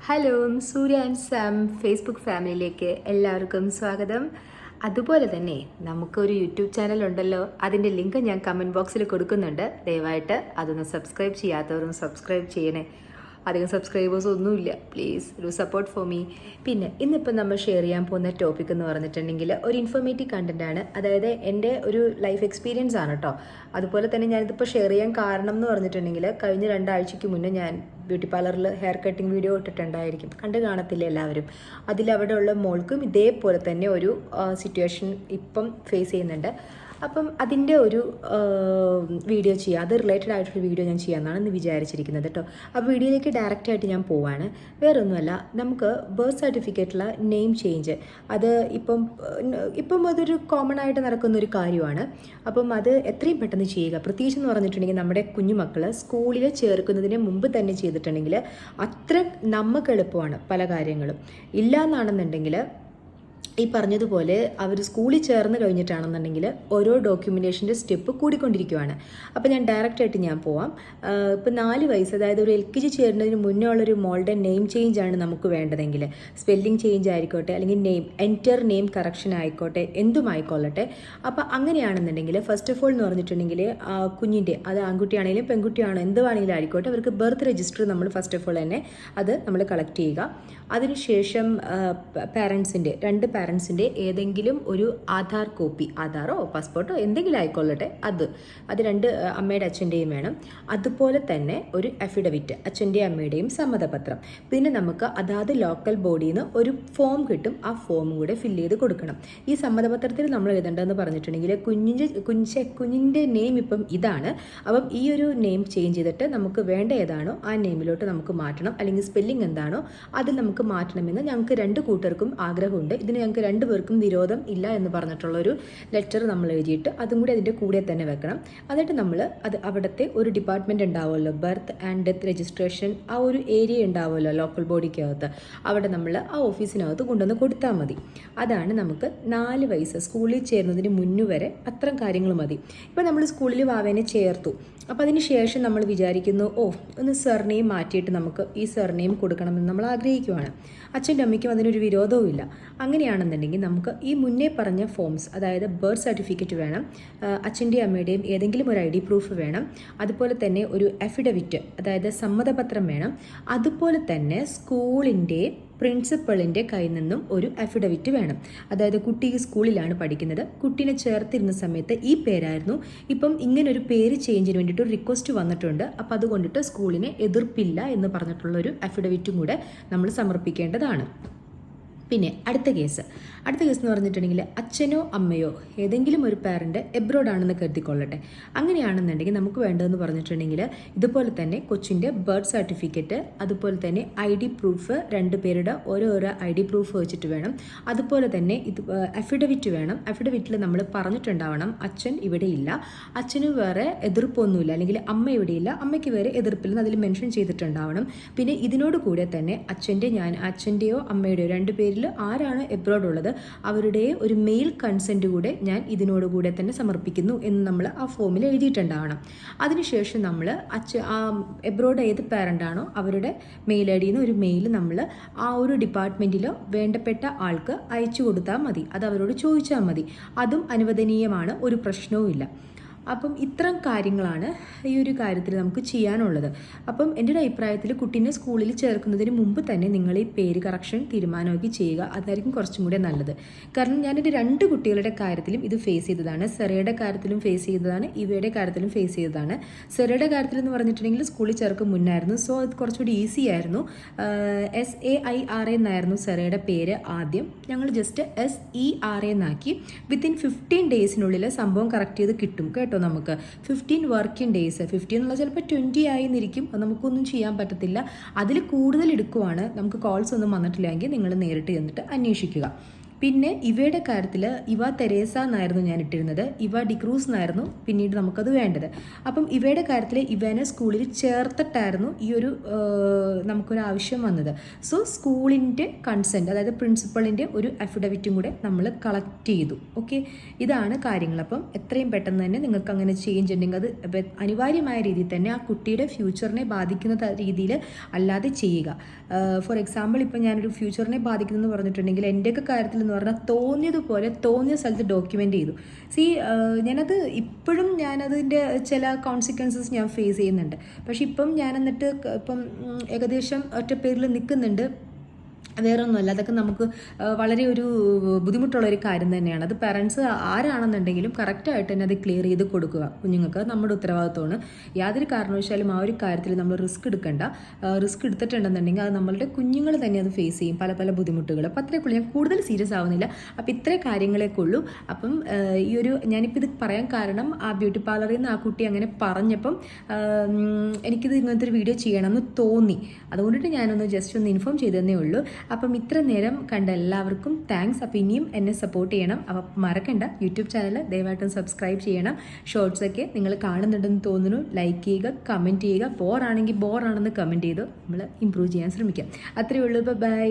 Hello, Surya and Sam Facebook ഫാമിലിയിലേക്ക് എല്ലാവർക്കും സ്വാഗതം. അതുപോലെ തന്നെ നമുക്കൊരു യൂട്യൂബ് ചാനൽ ഉണ്ടല്ലോ, അതിൻ്റെ ലിങ്ക് ഞാൻ കമൻറ്റ് ബോക്സിൽ കൊടുക്കുന്നുണ്ട്. ദയവായിട്ട് അതൊന്ന് സബ്സ്ക്രൈബ് ചെയ്യാത്തവരും സബ്സ്ക്രൈബ് ചെയ്യണേ. അധികം സബ്സ്ക്രൈബേഴ്സ് ഒന്നുമില്ല, please do support for me. പിന്നെ ഇന്നിപ്പോൾ നമ്മൾ ഷെയർ ചെയ്യാൻ പോകുന്ന ടോപ്പിക് എന്ന് പറഞ്ഞിട്ടുണ്ടെങ്കിൽ ഒരു ഇൻഫോർമേറ്റീവ് കണ്ടൻ്റ് ആണ്. അതായത് എൻ്റെ ഒരു ലൈഫ് എക്സ്പീരിയൻസ് ആണ് കേട്ടോ. അതുപോലെ തന്നെ ഞാനിതിപ്പോൾ ഷെയർ ചെയ്യാൻ കാരണം എന്ന് പറഞ്ഞിട്ടുണ്ടെങ്കിൽ കഴിഞ്ഞ 2 ആഴ്ചയ്ക്ക് മുന്നേ ഞാൻ ബ്യൂട്ടി പാർലറിൽ ഹെയർ കട്ടിങ് വീഡിയോ ഇട്ടിട്ടുണ്ടായിരിക്കും, കണ്ടു കാണത്തില്ല എല്ലാവരും. അതിലവിടെ ഉള്ള മോൾക്കും ഇതേപോലെ തന്നെ ഒരു സിറ്റുവേഷൻ ഇപ്പം ഫേസ് ചെയ്യുന്നുണ്ട്. അപ്പം അതിൻ്റെ ഒരു വീഡിയോ ചെയ്യാം, അത് റിലേറ്റഡ് ആയിട്ടൊരു വീഡിയോ ഞാൻ ചെയ്യാമെന്നാണ് ഇന്ന് വിചാരിച്ചിരിക്കുന്നത് കേട്ടോ. ആ വീഡിയോയിലേക്ക് ഡയറക്റ്റായിട്ട് ഞാൻ പോവാണ്. വേറൊന്നുമല്ല, നമുക്ക് ബർത്ത് സർട്ടിഫിക്കറ്റിലെ നെയിം ചേഞ്ച് അത് ഇപ്പം അതൊരു കോമൺ ആയിട്ട് നടക്കുന്ന ഒരു കാര്യമാണ്. അപ്പം അത് എത്രയും പെട്ടെന്ന് ചെയ്യുക. പ്രത്യേകിച്ച് എന്ന് പറഞ്ഞിട്ടുണ്ടെങ്കിൽ നമ്മുടെ കുഞ്ഞുമക്കൾ സ്കൂളിൽ ചേർക്കുന്നതിന് മുമ്പ് തന്നെ ചെയ്തിട്ടുണ്ടെങ്കിൽ അത്ര നമുക്ക് എളുപ്പമാണ് പല കാര്യങ്ങളും. ഇല്ല എന്നാണെന്നുണ്ടെങ്കിൽ ഈ പറഞ്ഞതുപോലെ അവർ സ്കൂളിൽ ചേർന്ന് കഴിഞ്ഞിട്ടാണെന്നുണ്ടെങ്കിൽ ഓരോ ഡോക്യുമെൻറ്റേഷൻ്റെ സ്റ്റെപ്പ് കൂടിക്കൊണ്ടിരിക്കുകയാണ്. അപ്പോൾ ഞാൻ ഡയറക്റ്റായിട്ട് ഞാൻ പോവാം. ഇപ്പോൾ 4 വയസ്സ്, അതായത് ഒരു LKG ചേരുന്നതിന് മുന്നേ ഉള്ളൊരു മോളുടെ നെയിം ചേഞ്ച് ആണ് നമുക്ക് വേണ്ടതെങ്കിൽ, സ്പെല്ലിംഗ് ചേഞ്ച് ആയിക്കോട്ടെ, അല്ലെങ്കിൽ എൻറ്റർ നെയിം കറക്ഷൻ ആയിക്കോട്ടെ, എന്തുമായിക്കൊള്ളട്ടെ. അപ്പോൾ അങ്ങനെയാണെന്നുണ്ടെങ്കിൽ ഫസ്റ്റ് ഓഫ് ഓൾ എന്ന് പറഞ്ഞിട്ടുണ്ടെങ്കിൽ കുഞ്ഞിൻ്റെ, അത് ആൺകുട്ടിയാണെങ്കിലും പെൺകുട്ടിയാണോ എന്തുവാണെങ്കിലും ആയിക്കോട്ടെ, അവർക്ക് ബർത്ത് രജിസ്റ്റർ നമ്മൾ ഫസ്റ്റ് ഓഫ് ഓൾ തന്നെ അത് നമ്മൾ കളക്ട് ചെയ്യുക. അതിനുശേഷം പാരൻസിൻ്റെ 2 പാരൻസിൻ്റെ ഏതെങ്കിലും ഒരു ആധാർ കോപ്പി, ആധാറോ പാസ്പോർട്ടോ എന്തെങ്കിലും ആയിക്കൊള്ളട്ടെ, അത് 2 അമ്മയുടെ അച്ഛൻ്റെയും വേണം. അതുപോലെ തന്നെ ഒരു അഫിഡവിറ്റ്, അച്ഛൻ്റെയും അമ്മയുടെയും സമ്മതപത്രം. പിന്നെ നമുക്ക് അതാത് ലോക്കൽ ബോഡിയിൽ നിന്ന് ഒരു ഫോം കിട്ടും, ആ ഫോമും കൂടെ ഫില്ല് ചെയ്ത് കൊടുക്കണം. ഈ സമ്മതപത്രത്തിൽ നമ്മൾ എഴുതേണ്ടതെന്ന് പറഞ്ഞിട്ടുണ്ടെങ്കിൽ കുഞ്ഞിൻ്റെ നെയിം ഇപ്പം ഇതാണ്. അപ്പം ഈ ഒരു നെയിം ചേഞ്ച് ചെയ്തിട്ട് നമുക്ക് വേണ്ട ഏതാണോ ആ നെയിമിലോട്ട് നമുക്ക് മാറ്റണം, അല്ലെങ്കിൽ സ്പെല്ലിംഗ് എന്താണോ അത് നമുക്ക് മാറ്റണമെന്ന് ഞങ്ങൾക്ക് 2 കൂട്ടർക്കും ആഗ്രഹമുണ്ട്. ഇതിന് ഞങ്ങൾക്ക് 2 പേർക്കും വിരോധം ഇല്ല എന്ന് പറഞ്ഞിട്ടുള്ളൊരു ലെറ്റർ നമ്മൾ എഴുതിയിട്ട് അതും കൂടി അതിൻ്റെ കൂടെ തന്നെ വെക്കണം. എന്നിട്ട് നമ്മൾ അത് അവിടുത്തെ ഒരു ഡിപ്പാർട്ട്മെൻറ്റ് ഉണ്ടാവുമല്ലോ, ബർത്ത് ആൻഡ് ഡെത്ത് രജിസ്ട്രേഷൻ, ആ ഒരു ഏരിയ ഉണ്ടാവുമല്ലോ ലോക്കൽ ബോഡിക്കകത്ത്, അവിടെ നമ്മൾ ആ ഓഫീസിനകത്ത് കൊണ്ടുവന്ന് കൊടുത്താൽ മതി. അതാണ് നമുക്ക് 4 വയസ്സ് സ്കൂളിൽ ചേരുന്നതിന് മുന്നു വരെ അത്തരം കാര്യങ്ങൾ മതി. ഇപ്പോൾ നമ്മൾ സ്കൂളിൽ വാവേനെ ചേർത്തു, അപ്പോൾ അതിന് ശേഷം നമ്മൾ വിചാരിക്കുന്നു, ഒന്ന് സർനെയിം മാറ്റിയിട്ട് നമുക്ക് ഈ സർനെയിം കൊടുക്കണമെന്ന് നമ്മൾ ആഗ്രഹിക്കുകയാണ്. അച്ഛൻ്റെ അമ്മയ്ക്കും അതിനൊരു വിരോധവും ഇല്ല. അങ്ങനെയാണെന്നുണ്ടെങ്കിൽ നമുക്ക് ഈ മുന്നേ പറഞ്ഞ ഫോംസ്, അതായത് ബർത്ത് സർട്ടിഫിക്കറ്റ് വേണം, അച്ഛൻ്റെയും അമ്മയുടെയും ഏതെങ്കിലും ഒരു ID പ്രൂഫ് വേണം, അതുപോലെ തന്നെ ഒരു അഫിഡവിറ്റ്, അതായത് സമ്മതപത്രം വേണം, അതുപോലെ തന്നെ സ്കൂളിൻ്റെ പ്രിൻസിപ്പളിൻ്റെ കയ്യിൽ നിന്നും ഒരു അഫിഡവിറ്റ് വേണം. അതായത് കുട്ടി സ്കൂളിലാണ് പഠിക്കുന്നത്, കുട്ടീനെ ചേർത്തിരുന്ന സമയത്ത് ഈ പേരായിരുന്നു, ഇപ്പം ഇങ്ങനൊരു പേര് ചേഞ്ചിന് വേണ്ടിയിട്ട് ഒരു റിക്വസ്റ്റ് വന്നിട്ടുണ്ട്, അപ്പോൾ അതുകൊണ്ടിട്ട് സ്കൂളിന് എതിർപ്പില്ല എന്ന് പറഞ്ഞിട്ടുള്ളൊരു അഫിഡവിറ്റും കൂടെ നമ്മൾ സമർപ്പിക്കേണ്ടതാണ്. പിന്നെ അടുത്ത കേസ് എന്ന് പറഞ്ഞിട്ടുണ്ടെങ്കിൽ അച്ഛനോ അമ്മയോ ഏതെങ്കിലും ഒരു പാരൻറ്റ് എബ്രോഡാണെന്ന് കരുതിക്കൊള്ളട്ടെ. അങ്ങനെയാണെന്നുണ്ടെങ്കിൽ നമുക്ക് വേണ്ടതെന്ന് പറഞ്ഞിട്ടുണ്ടെങ്കിൽ ഇതുപോലെ തന്നെ കൊച്ചിൻ്റെ ബർത്ത് സർട്ടിഫിക്കറ്റ്, അതുപോലെ തന്നെ ID പ്രൂഫ്, 2 പേരുടെ ഓരോരോ ID പ്രൂഫ് വെച്ചിട്ട് വേണം. അതുപോലെ തന്നെ അഫിഡവിറ്റ് വേണം. അഫിഡവിറ്റിൽ നമ്മൾ പറഞ്ഞിട്ടുണ്ടാവണം അച്ഛൻ ഇവിടെ ഇല്ല, അച്ഛന് വേറെ എതിർപ്പൊന്നുമില്ല, അല്ലെങ്കിൽ അമ്മ ഇവിടെയില്ല, അമ്മയ്ക്ക് വേറെ എതിർപ്പില്ലെന്ന് അതിൽ മെൻഷൻ ചെയ്തിട്ടുണ്ടാവണം. പിന്നെ ഇതിനോട് കൂടെ തന്നെ അച്ഛൻ്റെയോ അമ്മയുടെയോ 2 പേരിൽ ആരാണ് എബ്രോഡ് ഉള്ളത് അവരുടെ ഒരു മെയിൽ കൺസെൻറ്റ് കൂടെ ഞാൻ ഇതിനോടുകൂടെ തന്നെ സമർപ്പിക്കുന്നു എന്ന് നമ്മൾ ആ ഫോമിൽ എഴുതിയിട്ടുണ്ടാവണം. അതിനുശേഷം നമ്മൾ എബ്രോഡ് ഏത് പാരൻ്റാണോ അവരുടെ മെയിൽ ID നിന്ന് ഒരു മെയിൽ നമ്മൾ ആ ഒരു ഡിപ്പാർട്ട്മെൻറ്റിലോ വേണ്ടപ്പെട്ട ആൾക്ക് അയച്ചു കൊടുത്താൽ മതി, അത് അവരോട് ചോദിച്ചാൽ മതി. അതും അനുവദനീയമാണ്, ഒരു പ്രശ്നവും ഇല്ല. അപ്പം ഇത്തരം കാര്യങ്ങളാണ് ഈ ഒരു കാര്യത്തിൽ നമുക്ക് ചെയ്യാനുള്ളത്. അപ്പം എൻ്റെ ഒരു അഭിപ്രായത്തിൽ കുട്ടീനെ സ്കൂളിൽ ചേർക്കുന്നതിന് മുമ്പ് തന്നെ നിങ്ങൾ ഈ പേര് കറക്ഷൻ തീരുമാനമാക്കി ചെയ്യുക, അതായിരിക്കും കുറച്ചും കൂടെ നല്ലത്. കാരണം ഞാനെൻ്റെ 2 കുട്ടികളുടെ കാര്യത്തിലും ഇത് ഫേസ് ചെയ്തതാണ്. സെറയുടെ കാര്യത്തിലും ഫേസ് ചെയ്തതാണ്, ഇവയുടെ കാര്യത്തിലും ഫേസ് ചെയ്തതാണ്. സെറയുടെ കാര്യത്തിൽ എന്ന് പറഞ്ഞിട്ടുണ്ടെങ്കിൽ സ്കൂളിൽ ചേർക്കും മുന്നായിരുന്നു, സോ അത് കുറച്ചുകൂടി ഈസി ആയിരുന്നു. SAIRA എന്നായിരുന്നു സെറയുടെ പേര് ആദ്യം. ഞങ്ങൾ ജസ്റ്റ് SERA എന്നാക്കി. വിത്തിൻ 15 ഡേയ്സിനുള്ളിൽ സംഭവം കറക്റ്റ് ചെയ്ത് കിട്ടും കേട്ടോ. നമുക്ക് 15 വർക്കിംഗ് ഡേയ്സ്, 15 എന്നുള്ള ചിലപ്പോൾ 20 ആയിരിക്കും, നമുക്കൊന്നും ചെയ്യാൻ പറ്റത്തില്ല. അതിൽ കൂടുതൽ എടുക്കുവാണ്, നമുക്ക് കോൾസ് ഒന്നും വന്നിട്ടില്ലെങ്കിൽ നിങ്ങൾ നേരിട്ട് ചെന്നിട്ട് അന്വേഷിക്കുക. പിന്നെ ഇവയുടെ കാര്യത്തിൽ ഇവ തെരേസ എന്നായിരുന്നു ഞാൻ ഇട്ടിരുന്നത്, ഇവ ഡിക്രൂസ് എന്നായിരുന്നു പിന്നീട് നമുക്കത് വേണ്ടത്. അപ്പം ഇവയുടെ കാര്യത്തിൽ ഇവനെ സ്കൂളിൽ ചേർത്തിട്ടായിരുന്നു ഈ ഒരു നമുക്കൊരു ആവശ്യം വന്നത്. സോ സ്കൂളിൻ്റെ കൺസെൻറ്റ്, അതായത് പ്രിൻസിപ്പളിൻ്റെ ഒരു അഫിഡവിറ്റും കൂടെ നമ്മൾ കളക്ട് ചെയ്തു. ഓക്കെ, ഇതാണ് കാര്യങ്ങൾ. അപ്പം എത്രയും പെട്ടെന്ന് തന്നെ നിങ്ങൾക്ക് അങ്ങനെ ചേഞ്ച് ഉണ്ടെങ്കിൽ അത് അനിവാര്യമായ രീതിയിൽ തന്നെ ആ കുട്ടിയുടെ ഫ്യൂച്ചറിനെ ബാധിക്കുന്ന രീതിയിൽ അല്ലാതെ ചെയ്യുക. ഫോർ എക്സാമ്പിൾ ഇപ്പം ഞാനൊരു ഫ്യൂച്ചറിനെ ബാധിക്കുന്നതെന്ന് പറഞ്ഞിട്ടുണ്ടെങ്കിൽ എൻ്റെയൊക്കെ കാര്യത്തിൽ എന്ന് പറഞ്ഞാൽ തോന്നിയതുപോലെ തോന്നിയ സ്ഥലത്ത് ഡോക്യുമെൻ്റ് ചെയ്തു. ഞാനത് ഇപ്പോഴും ഞാനതിൻ്റെ ചില കോൺസിക്വൻസസ് ഞാൻ ഫേസ് ചെയ്യുന്നുണ്ട്. പക്ഷെ ഇപ്പം ഞാൻ എന്നിട്ട് ഇപ്പം ഏകദേശം ഒറ്റ പേരിൽ നിൽക്കുന്നുണ്ട്. വേറെ ഒന്നുമല്ല, അതൊക്കെ നമുക്ക് വളരെ ഒരു ബുദ്ധിമുട്ടുള്ളൊരു കാര്യം തന്നെയാണ്. അത് പാരൻസ് ആരാണെന്നുണ്ടെങ്കിലും കറക്റ്റായിട്ട് തന്നെ അത് ക്ലിയർ ചെയ്ത് കൊടുക്കുക കുഞ്ഞുങ്ങൾക്ക്. നമ്മുടെ ഉത്തരവാദിത്വമാണ്. യാതൊരു കാരണവശാലും ആ ഒരു കാര്യത്തിൽ നമ്മൾ റിസ്ക് എടുക്കണ്ട. റിസ്ക് എടുത്തിട്ടുണ്ടെന്നുണ്ടെങ്കിൽ അത് നമ്മളുടെ കുഞ്ഞുങ്ങൾ തന്നെ അത് ഫേസ് ചെയ്യും പല പല ബുദ്ധിമുട്ടുകൾ. അപ്പോൾ അത്രയൊക്കെ ഞാൻ കൂടുതൽ സീരിയസ് ആവുന്നില്ല. അപ്പോൾ ഇത്രേ കാര്യങ്ങളൊക്കെ ഉള്ളൂ. അപ്പം ഞാനിപ്പോൾ ഇത് പറയാൻ കാരണം ആ ബ്യൂട്ടി പാർലറിൽ നിന്ന് ആ കുട്ടി അങ്ങനെ പറഞ്ഞപ്പം എനിക്കിത് ഇങ്ങനത്തെ ഒരു വീഡിയോ ചെയ്യണമെന്ന് തോന്നി. അതുകൊണ്ടിട്ട് ഞാനൊന്ന് ജസ്റ്റ് ഒന്ന് ഇൻഫോം ചെയ്തതന്നേ ഉള്ളൂ. അപ്പം ഇത്ര നേരം കണ്ട എല്ലാവർക്കും താങ്ക്സ്. അപ്പം ഇനിയും എന്നെ സപ്പോർട്ട് ചെയ്യണം. അപ്പം മറക്കണ്ട, യൂട്യൂബ് ചാനൽ ദയവായിട്ടും സബ്സ്ക്രൈബ് ചെയ്യണം. ഷോർട്സൊക്കെ നിങ്ങൾ കാണുന്നുണ്ടെന്ന് തോന്നുന്നു, ലൈക്ക് ചെയ്യുക, കമൻറ്റ് ചെയ്യുക. ബോറാണെങ്കിൽ ബോറാണെന്ന് കമൻറ്റ് ചെയ്ത് നമ്മൾ ഇമ്പ്രൂവ് ചെയ്യാൻ ശ്രമിക്കാം. അത്രയേ ഉള്ളൂ. ബൈ.